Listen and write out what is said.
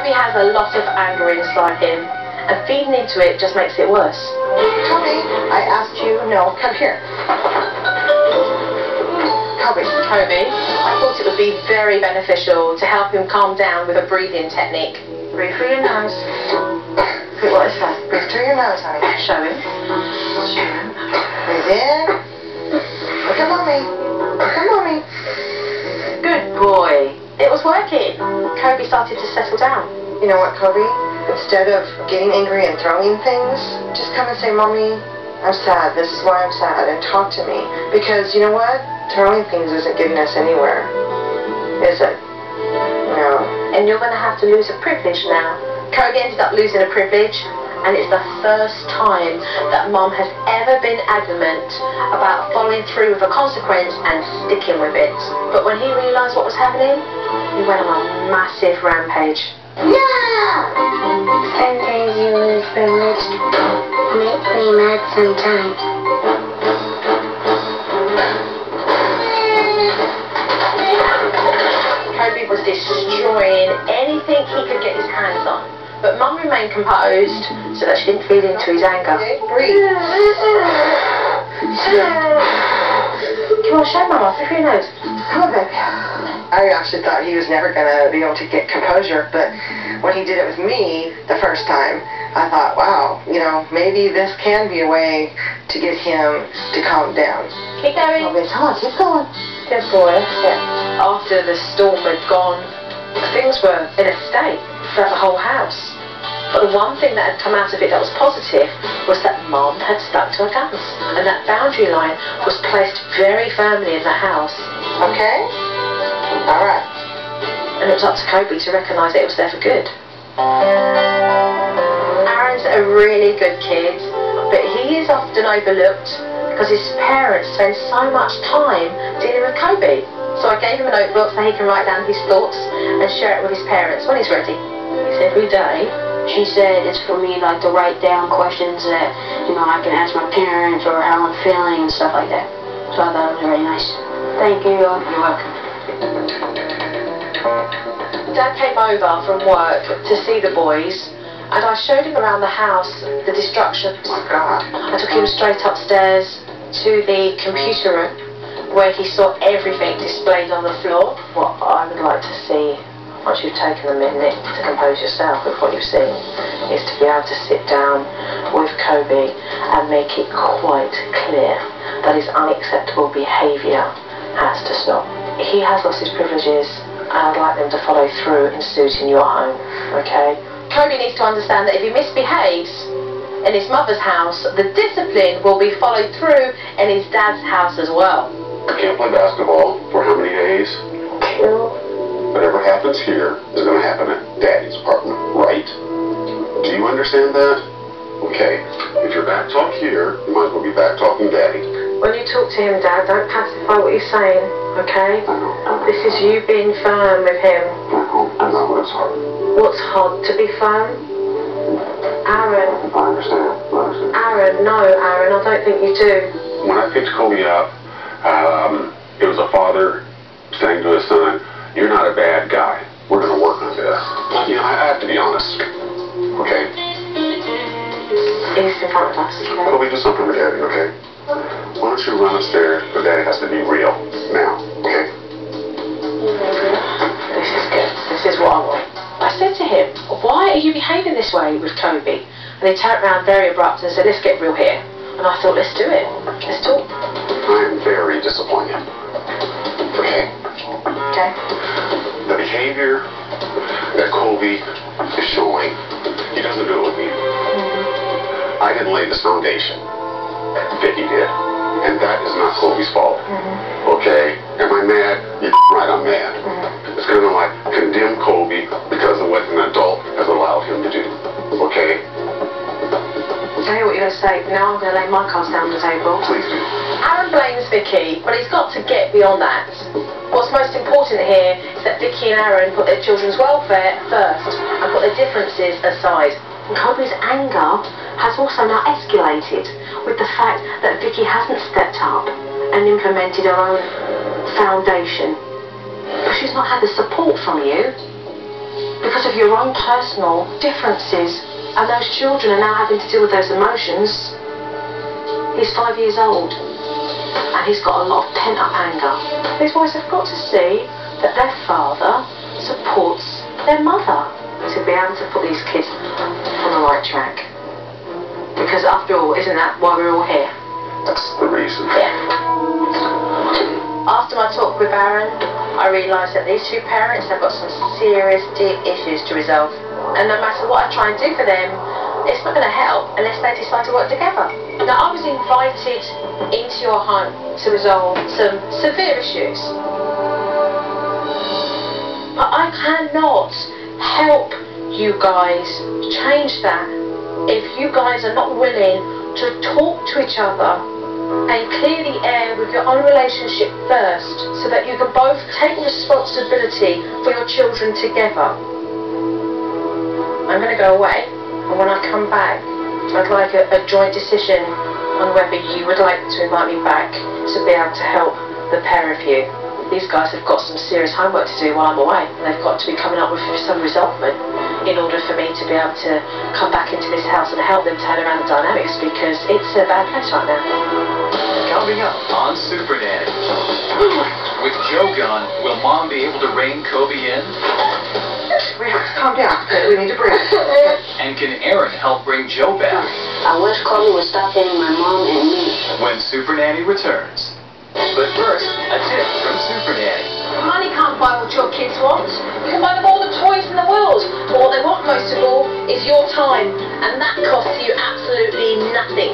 Kobe has a lot of anger inside him, and feeding into it just makes it worse. Kobe, I asked you, no, come here. Kobe, I thought it would be very beneficial to help him calm down with a breathing technique. Breathe through your nose. What is that? Breathe through your nose, honey. Show him. Show him. Breathe in. Look at mommy. Look at mommy. Good boy. It was working. Kobe started to settle down. You know what, Kobe? Instead of getting angry and throwing things, just come and say, Mommy, I'm sad. This is why I'm sad. And talk to me. Because, you know what? Throwing things isn't getting us anywhere. Is it? No. And you're going to have to lose a privilege now. Kobe ended up losing a privilege, and it's the first time that Mom has ever been adamant about following through with a consequence and sticking with it. But when he realised what was happening, he went on a massive rampage. No! Sometimes you lose privilege. Makes me mad sometimes. Kobe was destroying anything he could get his hands on. But Mum remained composed so that she didn't feed into his anger. Okay, breathe. Come on, show Mama. Look through your nose. Come on, baby. I actually thought he was never going to be able to get composure, but when he did it with me the first time, I thought, wow, you know, maybe this can be a way to get him to calm down. Keep going. Okay, come on, keep going. Good boy. Yeah. After the storm had gone, things were in a state throughout the whole house. But the one thing that had come out of it that was positive was that Mom had stuck to her guns, and that boundary line was placed very firmly in the house. Okay? All right. And it was up to Kobe to recognise that it was there for good. Aaron's a really good kid, but he is often overlooked because his parents spend so much time dealing with Kobe. So I gave him a notebook so he can write down his thoughts and share it with his parents when he's ready. It's every day. She said it's for me like to write down questions that, you know, I can ask my parents or how I'm feeling and stuff like that. So I thought it was very nice. Thank you. You're welcome. Dad came over from work to see the boys, and I showed him around the house the destruction. Oh my God. I took him straight upstairs to the computer room where he saw everything displayed on the floor. What I would like to see, once you've taken a minute to compose yourself with what you've seen, is to be able to sit down with Kobe and make it quite clear that his unacceptable behaviour has to stop. He has lost his privileges, and I'd like them to follow through in suiting your home, okay? Kobe needs to understand that if he misbehaves in his mother's house, the discipline will be followed through in his dad's house as well. I can't play basketball for how many days? 2. Whatever happens here is going to happen at Daddy's apartment, right? Do you understand that? Okay, if you're back talk here, you might as well be back talking Daddy. When you talk to him, Dad, don't pacify what he's saying, okay? I know. This is you being firm with him. I know it's hard. What's hard? To be firm? Aaron. I understand. Aaron, no, Aaron, I don't think you do. When I picked Kobe up, it was a father saying to his son, "You're not a bad guy. We're going to work on this." You know, I have to be honest. Okay? He's in front of us, okay? Kobe, do something for Daddy, okay? Why don't you run upstairs, because Daddy has to be real now, okay? This is good. This is what I want. I said to him, why are you behaving this way with Kobe? And he turned around very abrupt and said, let's get real here. And I thought, let's do it. Let's talk. I am very disappointed. Okay? Okay. The behavior that Kobe is showing, he doesn't do it with me. I didn't lay this foundation. Vicky did. And that is not Kobe's fault. Okay? Am I mad? You're right, I'm mad. It's kind of like condemn Kobe because of what an adult has allowed him to do. Okay? I hear what you're going to say, but now I'm going to lay my cards down on the table. Please do. Aaron blames Vicky, but he's got to get beyond that. What's most important here is that Vicky and Aaron put their children's welfare first and put their differences aside. And Kobe's anger has also now escalated with the fact that Vicky hasn't stepped up and implemented her own foundation. She's not had the support from you because of your own personal differences, and those children are now having to deal with those emotions. He's 5 years old, and he's got a lot of pent-up anger. These boys have got to see that their father supports their mother to be able to put these kids on the right track. Because after all, isn't that why we're all here? That's the reason. Yeah. After my talk with Aaron, I realised that these two parents have got some serious, deep issues to resolve. And no matter what I try and do for them, it's not going to help unless they decide to work together. Now, I was invited into your home to resolve some severe issues. But I cannot help you guys change that if you guys are not willing to talk to each other and clear the air with your own relationship first, so that you can both take responsibility for your children together. I'm going to go away, and when I come back, I'd like a joint decision on whether you would like to invite me back to be able to help the pair of you. These guys have got some serious homework to do while I'm away. They've got to be coming up with some resolvement in order for me to be able to come back into this house and help them turn around the dynamics, because it's a bad place right now. Coming up on Supernanny. With Joe gone, will Mom be able to rein Kobe in? We have to calm down, okay? We need to breathe. And can Aaron help bring Joe back? I wish Kobe would stop hitting my mom and me. When Supernanny returns. But first, a tip from Supernanny. Money can't buy what your kids want. You can buy them all the toys in the world, but what they want most of all is your time, and that costs you absolutely nothing.